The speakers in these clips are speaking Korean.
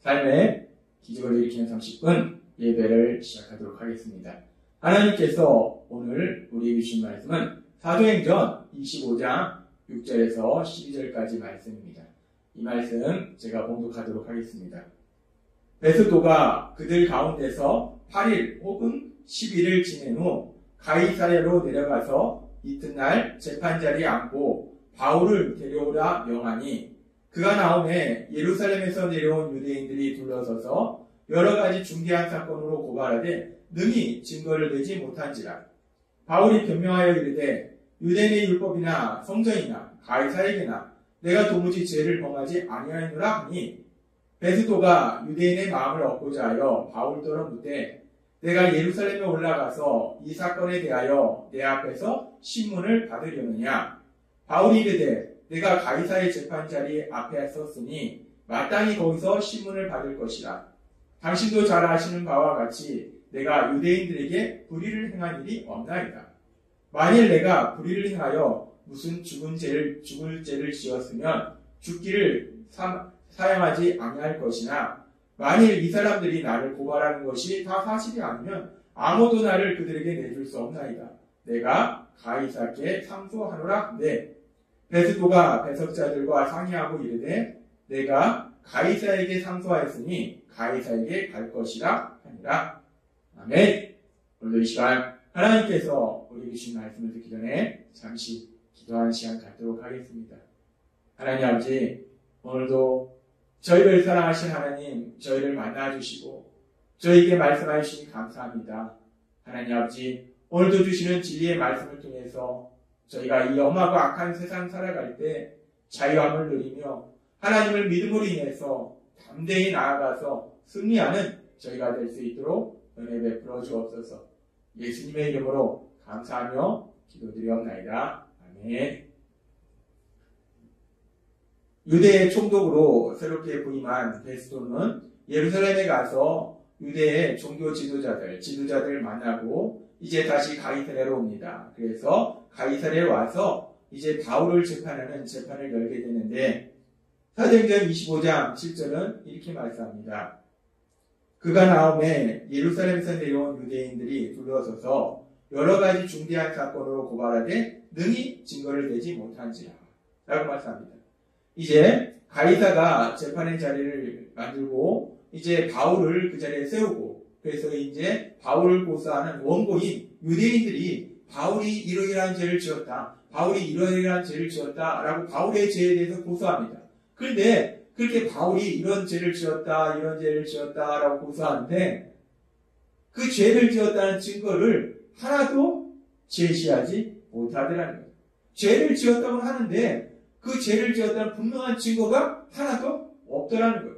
삶의 기적을 일으키는 30분 예배를 시작하도록 하겠습니다. 하나님께서 오늘 우리에게 주신 말씀은 사도행전 25장 6절에서 12절까지 말씀입니다. 이 말씀 제가 봉독하도록 하겠습니다. 베스도가 그들 가운데서 8일 혹은 10일을 지낸 후 가이사랴로 내려가서 이튿날 재판자리에 앉고 바울을 데려오라 명하니 그가 나오매 예루살렘에서 내려온 유대인들이 둘러서서 여러 가지 중대한 사건으로 고발하되 능히 증거를 내지 못한지라. 바울이 변명하여 이르되 유대인의 율법이나 성전이나 가이사에게나 내가 도무지 죄를 범하지 아니하노라 하니 베스도가 유대인의 마음을 얻고자 하여 바울더러 묻되 내가 예루살렘에 올라가서 이 사건에 대하여 내 앞에서 신문을 받으려느냐. 바울이 이르되 내가 가이사의 재판자리 앞에 섰으니 마땅히 거기서 신문을 받을 것이라. 당신도 잘 아시는 바와 같이 내가 유대인들에게 불의를 행한 일이 없나이다. 만일 내가 불의를 행하여 무슨 죽을 죄를 지었으면 죽기를 사양하지 아니할 것이나 만일 이 사람들이 나를 고발하는 것이 다 사실이 아니면 아무도 나를 그들에게 내줄 수 없나이다. 내가 가이사께 상소하노라 하되 베스도가 배석자들과 상의하고 이르되 내가 가이사에게 상소하였으니 가이사에게 갈 것이라 하니라. 아멘. 오늘 이 시간 하나님께서 우리에게 주신 말씀을 듣기 전에 잠시 기도하는 시간 갖도록 하겠습니다. 하나님 아버지, 오늘도 저희를 사랑하신 하나님, 저희를 만나주시고 저희에게 말씀해 주시니 감사합니다. 하나님 아버지, 오늘도 주시는 진리의 말씀을 통해서 저희가 이 엄하고 악한 세상 살아갈 때 자유함을 누리며 하나님을 믿음으로 인해서 담대히 나아가서 승리하는 저희가 될 수 있도록 은혜 베풀어 주옵소서. 예수님의 이름으로 감사하며 기도드리옵나이다. 아멘. 유대의 총독으로 새롭게 부임한 베스도는 예루살렘에 가서 유대의 종교 지도자들 만나고 이제 다시 가이사랴로 옵니다. 그래서 가이사랴에 와서 이제 바울을 재판하는 재판을 열게 되는데 사도행전 25장 7절은 이렇게 말씀합니다. 그가 나오매 예루살렘에서 내려온 유대인들이 둘러서서 여러 가지 중대한 사건으로 고발하되 능히 증거를 내지 못한지라 라고 말씀합니다. 이제 가이사가 재판의 자리를 만들고 이제 바울을 그 자리에 세우고 그래서 이제 바울을 고소하는 원고인 유대인들이 바울이 이러이러한 죄를 지었다. 바울이 이러이러한 죄를 지었다라고 바울의 죄에 대해서 고소합니다. 그런데 그렇게 바울이 이런 죄를 지었다, 이런 죄를 지었다라고 고소하는데 그 죄를 지었다는 증거를 하나도 제시하지 못하더라는 거예요. 죄를 지었다고 하는데 그 죄를 지었다는 분명한 증거가 하나도 없더라는 거예요.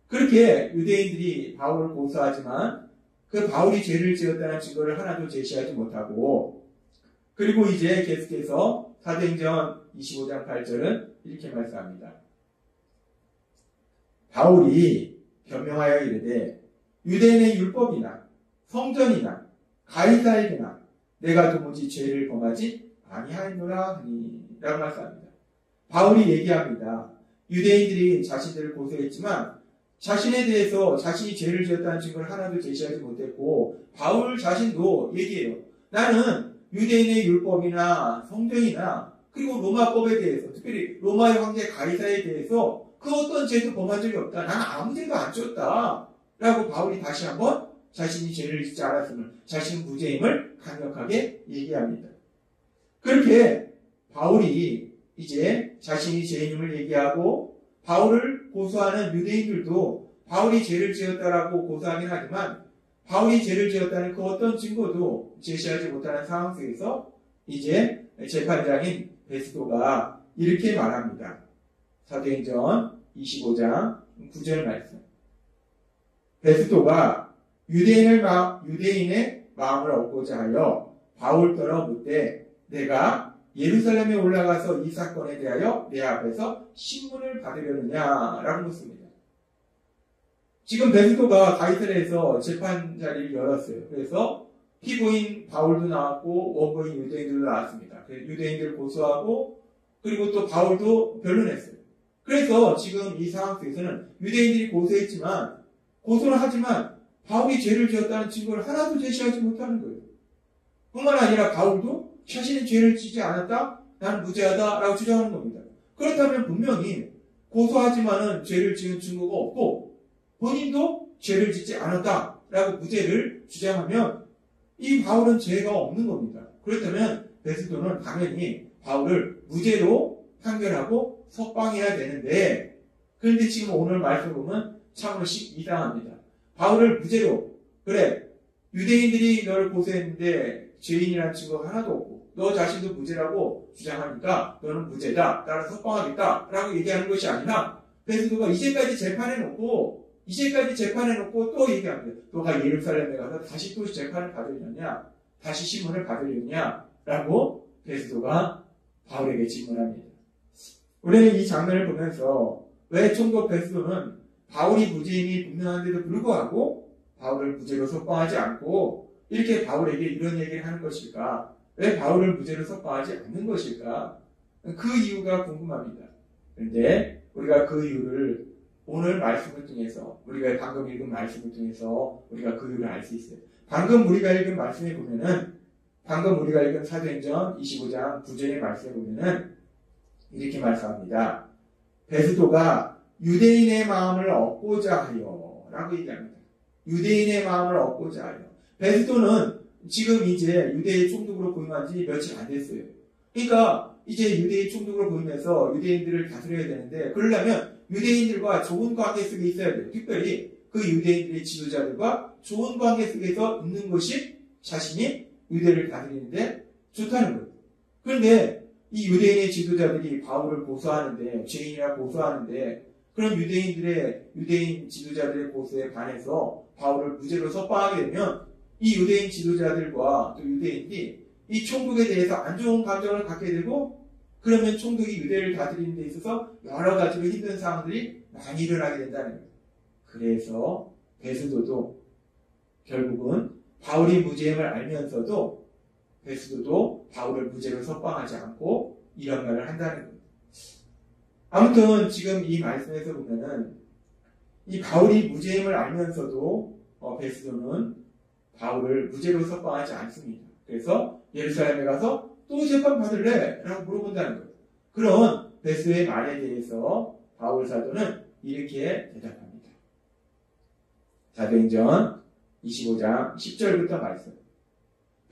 그렇게 유대인들이 바울을 고소하지만 그 바울이 죄를 지었다는 증거를 하나도 제시하지 못하고 그리고 이제 계속해서 사도행전 25장 8절은 이렇게 말씀합니다. 바울이 변명하여 이르되 유대인의 율법이나 성전이나 가이사에게나 내가 도무지 죄를 범하지 아니하노라 하니 라고 말씀합니다. 바울이 얘기합니다. 유대인들이 자신들을 고소했지만 자신에 대해서 자신이 죄를 지었다는 증거를 하나도 제시하지 못했고 바울 자신도 얘기해요. 나는 유대인의 율법이나 성전이나 그리고 로마법에 대해서 특별히 로마의 황제 가이사에 대해서 그 어떤 죄도 범한 적이 없다. 나는 아무 죄도 안 지었다. 라고 바울이 다시 한번 자신이 죄를 짓지 않았음을 자신 무죄임을 강력하게 얘기합니다. 그렇게 바울이 이제 자신이 죄인임을 얘기하고 바울을 고소하는 유대인들도 바울이 죄를 지었다라고 고소하긴 하지만 바울이 죄를 지었다는 그 어떤 증거도 제시하지 못하는 상황 속에서 이제 재판장인 베스도가 이렇게 말합니다. 사도행전 25장 9절 말씀. 베스도가 유대인의 마음을 얻고자 하여 바울더러 묻되 내가 예루살렘에 올라가서 이 사건에 대하여 내 앞에서 신문을 받으려느냐라고 묻습니다. 지금 베스도가 가이사랴에서 재판 자리를 열었어요. 그래서 피고인 바울도 나왔고 원고인 유대인들도 나왔습니다. 유대인들 고소하고 그리고 또 바울도 변론했어요. 그래서 지금 이 상황 속에서는 유대인들이 고소를 하지만 바울이 죄를 지었다는 증거를 하나도 제시하지 못하는 거예요. 뿐만 아니라 바울도 자신이 죄를 지지 않았다, 나는 무죄하다라고 주장하는 겁니다. 그렇다면 분명히 고소하지만은 죄를 지은 증거가 없고 본인도 죄를 짓지 않았다라고 무죄를 주장하면 이 바울은 죄가 없는 겁니다. 그렇다면 베스도는 당연히 바울을 무죄로 판결하고 석방해야 되는데, 그런데 지금 오늘 말씀 보면 참으로 이상합니다. 바울을 무죄로, 그래 유대인들이 너를 고소했는데 죄인이라는 증거가 하나도 없고 너 자신도 무죄라고 주장하니까 너는 무죄다, 나를 석방하겠다 라고 얘기하는 것이 아니라 베스도가 이제까지 재판해놓고 또 얘기합니다. 너가 예루살렘에 가서 다시 또 재판을 받으려냐, 다시 신문을 받으려냐 라고 베스도가 바울에게 질문합니다. 우리는 이 장면을 보면서 왜 총독 베스도는 바울이 무죄임이 분명한데도 불구하고 바울을 무죄로 석방하지 않고 이렇게 바울에게 이런 얘기를 하는 것일까? 왜 바울을 무죄로 석방하지 않는 것일까? 그 이유가 궁금합니다. 그런데 우리가 그 이유를 오늘 말씀을 통해서, 우리가 방금 읽은 말씀을 통해서 우리가 그 이유를 알 수 있어요. 방금 우리가 읽은 말씀에 보면은, 방금 우리가 읽은 사도행전 25장 9절의 말씀에 보면은 이렇게 말씀합니다. 베스도가 유대인의 마음을 얻고자 하여 라고 얘기합니다. 유대인의 마음을 얻고자 하여. 베스도는 지금 이제 유대의 총독으로 부임한 지 며칠 안 됐어요. 그러니까 이제 유대의 총독으로 부임해서 유대인들을 다스려야 되는데, 그러려면 유대인들과 좋은 관계 속에 있어야 돼요. 특별히 그 유대인들의 지도자들과 좋은 관계 속에서 있는 것이 자신이 유대를 다스리는데 좋다는 거예요. 그런데 이 유대인의 지도자들이 바울을 고소하는데, 죄인이라 고소하는데, 그런 유대인 지도자들의 고소에 반해서 바울을 무죄로 석방하게 되면 이 유대인 지도자들과 또 유대인이 이 총독에 대해서 안 좋은 감정을 갖게 되고, 그러면 총독이 유대를 다스리는 데 있어서 여러 가지로 힘든 상황들이 많이 일어나게 된다는 거예요. 그래서 베스도도 결국은 바울이 무죄임을 알면서도 베스도도 바울을 무죄로 석방하지 않고 이런 말을 한다는 거예요. 아무튼 지금 이 말씀에서 보면은 이 바울이 무죄임을 알면서도 베스도는 바울을 무죄로 석방하지 않습니다. 그래서 예루살렘에 가서 또 재판 받을래? 라고 물어본다는 거예요. 그런 베스도의 말에 대해서 바울 사도는 이렇게 대답합니다. 사도행전 25장 10절부터 말씀.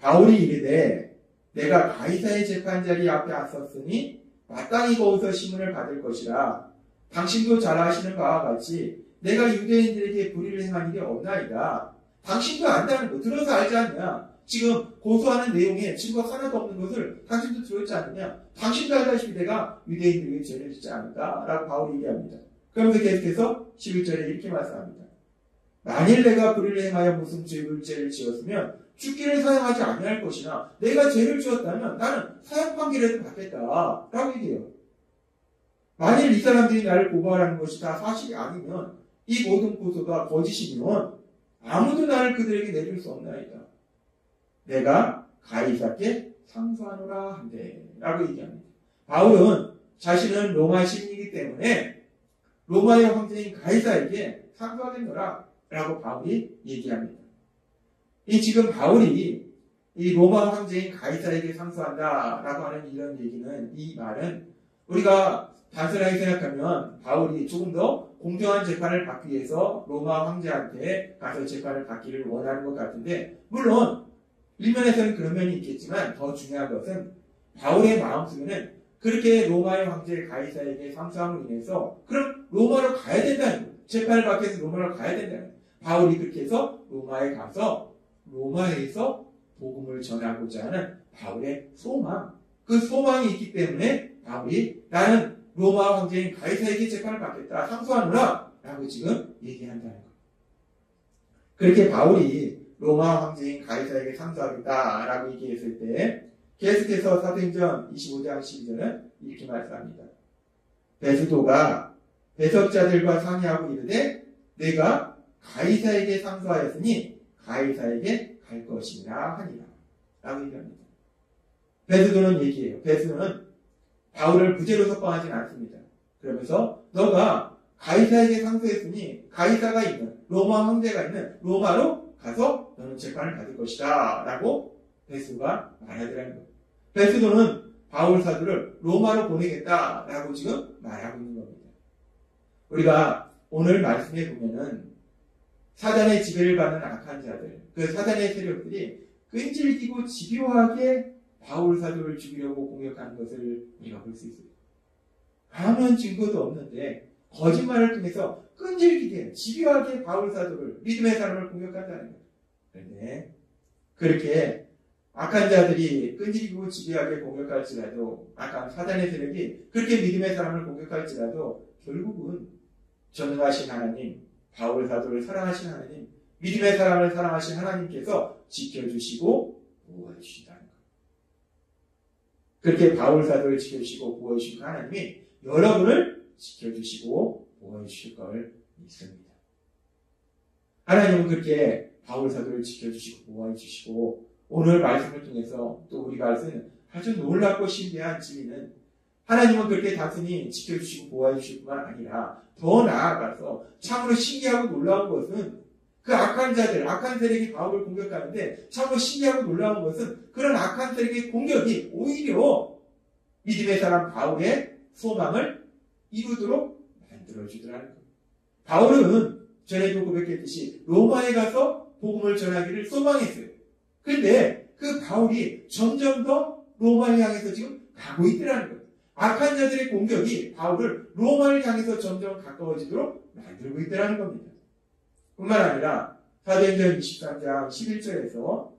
바울이 이르되 내가 가이사의 재판자리 앞에 왔었으니 마땅히 거기서 심문을 받을 것이라. 당신도 잘 아시는 바와 같이 내가 유대인들에게 불의를 행한 일이 없나이다. 당신도 안다는 거, 들어서 알지 않냐? 지금 고소하는 내용에 증거가 하나도 없는 것을 당신도 들었지 않느냐? 당신도 알다시피 내가 유대인들에게 죄를 짓지 않았다 라고 바울이 얘기합니다. 그러면서 계속해서 11절에 이렇게 말씀합니다. 만일 내가 불의를 행하여 무슨 죄를 지었으면 죽기를 사용하지 아니할 것이나 내가 죄를 지었다면 나는 사형 판결을 받겠다 라고 얘기해요. 만일 이 사람들이 나를 고발하는 것이 다 사실이 아니면, 이 모든 고소가 거짓이면 아무도 나를 그들에게 내줄 수 없나이다. 내가 가이사께 상소하노라 한대 라고 얘기합니다. 바울은 자신은 로마 시민이기 때문에 로마의 황제인 가이사에게 상소하겠노라 라고 바울이 얘기합니다. 이 지금 바울이 이 로마 황제인 가이사에게 상소한다 라고 하는 이런 얘기는, 이 말은 우리가 단순하게 생각하면 바울이 조금 더 공정한 재판을 받기 위해서 로마 황제한테 가서 재판을 받기를 원하는 것 같은데, 물론 일면에서는 그런 면이 있겠지만 더 중요한 것은 바울의 마음속에는 그렇게 로마의 황제 가이사에게 상소함으로 인해서 그럼 로마로 가야 된다는 거예요. 재판을 받기 위해서 로마로 가야 된다는 거예요. 바울이 그렇게 해서 로마에 가서 로마에서 복음을 전하고자 하는 바울의 소망, 그 소망이 있기 때문에 바울이 나는 로마 황제인 가이사에게 재판을 받겠다, 상소하노라 라고 지금 얘기한다는 거예요. 그렇게 바울이 로마 황제인 가이사에게 상소하겠다 라고 얘기했을 때 계속해서 사도행전 25장 12절은 이렇게 말씀합니다. 베스도가 배석자들과 상의하고 이르되 내가 가이사에게 상소하였으니 가이사에게 갈 것이라 하니라 라고 얘기합니다. 베스도는 얘기해요. 베스도는 바울을 무죄로 석방하지는 않습니다. 그러면서 너가 가이사에게 상소했으니 가이사가 있는 로마 황제가 있는 로마로 가서 너는 재판을 받을 것이다 라고 베스도가 말하더라는 거예요. 베스도는 바울 사도를 로마로 보내겠다 라고 지금 말하고 있는 겁니다. 우리가 오늘 말씀에 보면은 사단의 지배를 받는 악한 자들, 그 사단의 세력들이 끈질기고 집요하게 바울 사도를 죽이려고 공격하는 것을 우리가 볼 수 있어요. 아무런 증거도 없는데 거짓말을 통해서 끈질기게 집요하게 바울 사도를 믿음의 사람을 공격한다는 거예요. 그런데 그렇게 악한 자들이 끈질기고 집요하게 공격할지라도 악한 사단의 세력이 그렇게 믿음의 사람을 공격할지라도 결국은 전능하신 하나님, 바울 사도를 사랑하신 하나님, 믿음의 사람을 사랑하신 하나님께서 지켜주시고 보호해주신다는 거예요. 그렇게 바울 사도를 지켜주시고 보호해주신 하나님이 여러분을 지켜주시고 보호해주실 걸 믿습니다. 하나님은 그렇게 바울 사도를 지켜주시고 보호해주시고 오늘 말씀을 통해서 또 우리가 알 수 있는 아주 놀랍고 신비한 진리는 하나님은 그렇게 단순히 지켜주시고 보호해주실 뿐만 아니라 더 나아가서 참으로 신기하고 놀라운 것은 그 악한 자들, 악한 세력이 바울을 공격하는데 참으로 신기하고 놀라운 것은 그런 악한 세력의 공격이 오히려 믿음의 사람 바울의 소망을 이루도록 만들어주더라는 거예요. 바울은 전에도 고백했듯이 로마에 가서 복음을 전하기를 소망했어요. 그런데 그 바울이 점점 더 로마를 향해서 지금 가고 있더라는 거예요. 악한 자들의 공격이 바울을 로마를 향해서 점점 가까워지도록 만들고 있더라는 겁니다. 뿐만 아니라 사도행전 23장 11절에서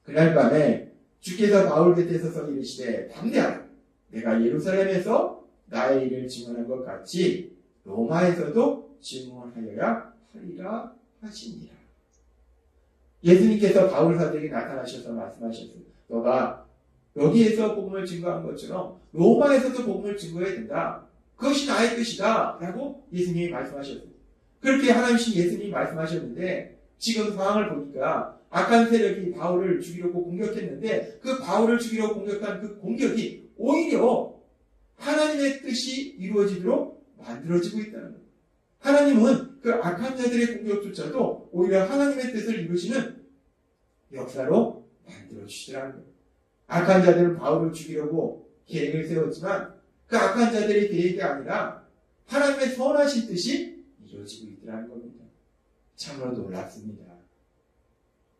그날 밤에 주께서 바울 곁에 서서 이르시되 담대하라. 내가 예루살렘에서 나의 일을 증언한 것 같이 로마에서도 증언하여야 하리라 하시니라. 예수님께서 바울 사도에게 나타나셔서 말씀하셨어요. 너가 여기에서 복음을 증거한 것처럼 로마에서도 복음을 증거해야 된다. 그것이 나의 뜻이다. 라고 예수님이 말씀하셨어요. 그렇게 하나님신 예수님이 말씀하셨는데 지금 상황을 보니까 악한 세력이 바울을 죽이려고 공격했는데 그 바울을 죽이려고 공격한 그 공격이 오히려 하나님의 뜻이 이루어지도록 만들어지고 있다는 거예요. 하나님은 그 악한 자들의 공격조차도 오히려 하나님의 뜻을 이루시는 역사로 만들어주시더라는 거예요. 악한 자들은 바울을 죽이려고 계획을 세웠지만 그 악한 자들의 계획이 아니라 하나님의 선하신 뜻이 이루어지고 있더라는 겁니다. 참으로 놀랍습니다.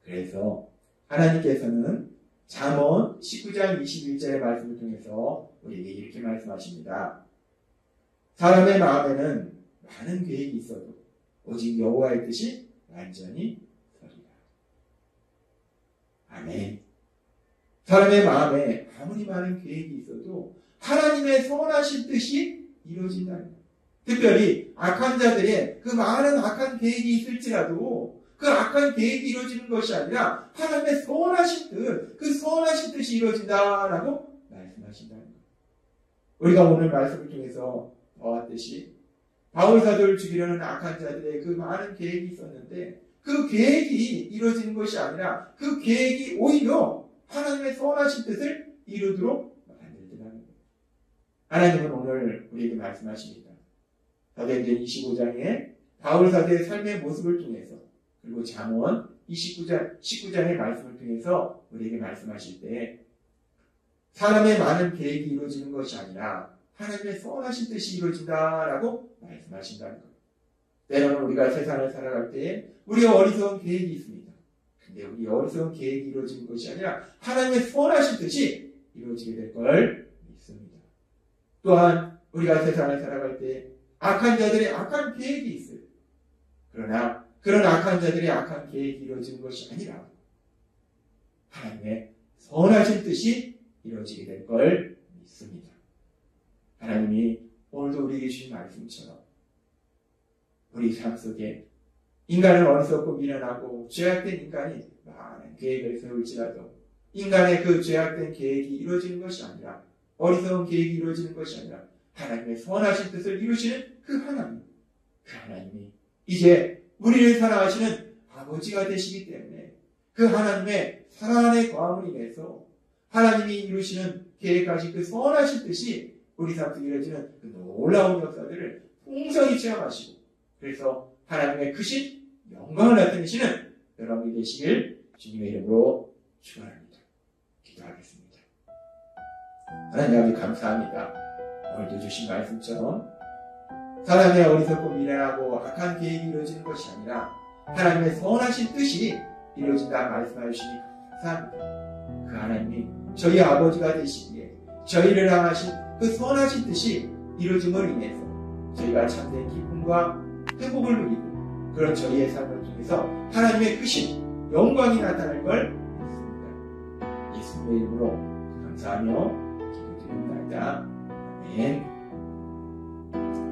그래서 하나님께서는 잠언 19장 21절의 말씀을 통해서 우리에게 이렇게 말씀하십니다. 사람의 마음에는 많은 계획이 있어도 오직 여호와의 뜻이 완전히 서리라. 아멘. 사람의 마음에 아무리 많은 계획이 있어도 하나님의 선하신 뜻이 이루어진다는 거예요. 특별히 악한 자들의 그 많은 악한 계획이 있을지라도 그 악한 계획이 이루어지는 것이 아니라 하나님의 선하신 뜻, 그 선하신 뜻이 이루어진다라고 말씀하신다는 거예요. 우리가 오늘 말씀을 통해서 보았듯이 바울 사도를 죽이려는 악한 자들의 그 많은 계획이 있었는데 그 계획이 이루어지는 것이 아니라 그 계획이 오히려 하나님의 선하신 뜻을 이루도록 만들더라는 거예요. 하나님은 오늘 우리에게 말씀하십니다. 사도행전 25장에 바울 사도의 삶의 모습을 통해서 그리고 잠언 19장의 말씀을 통해서 우리에게 말씀하실 때 사람의 많은 계획이 이루어지는 것이 아니라 하나님의 선하신 뜻이 이루어진다라고 말씀하신다는 거예요. 때로는 우리가 세상을 살아갈 때 우리의 어리석은 계획이 있습니다. 근데 우리 어리석은 계획이 이루어지는 것이 아니라 하나님의 선하신 뜻이 이루어지게 될 걸 믿습니다. 또한 우리가 세상을 살아갈 때 악한 자들의 악한 계획이 있어요. 그러나 그런 악한 자들의 악한 계획이 이루어지는 것이 아니라 하나님의 선하신 뜻이 이루어지게 될 걸 믿습니다. 하나님이 오늘도 우리에게 주신 말씀처럼 우리 삶 속에 인간은 어리석고 미련하고 죄악된 인간이 많은 계획을 세울지라도 인간의 그 죄악된 계획이 이루어지는 것이 아니라 어리석은 계획이 이루어지는 것이 아니라 하나님의 선하신 뜻을 이루시는 그 하나님이 이제 우리를 사랑하시는 아버지가 되시기 때문에 그 하나님의 사랑 안에 거함을 인해서 하나님이 이루시는 계획하신 그 선하신 뜻이 우리 삶 속에 이루어지는 그 놀라운 역사들을 풍성히 체험하시고 그래서 하나님의 크신 영광을 나타내시는 여러분이 되시길 주님의 이름으로 축원합니다. 기도하겠습니다. 하나님 아버지 감사합니다. 오늘도 주신 말씀처럼 사람의 어리석고 미련하고 악한 계획이 이루어지는 것이 아니라 하나님의 선하신 뜻이 이루어진다 말씀하여 주시니 감사합니다. 그 하나님이 저희 아버지가 되시기에 저희를 향하신 그 선하신 뜻이 이루어짐을 인해서 저희가 참된 기쁨과 행복을 누리고 그런 저희의 삶을 통해서 하나님의 크신 영광이 나타날 걸 믿습니다. 예수님의 이름으로 감사하며 기도드립니다. 아멘.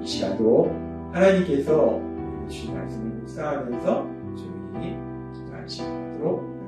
이 시간도 하나님께서 주신 말씀을 묵상하면서 조용히 기도하는 시간 갖도록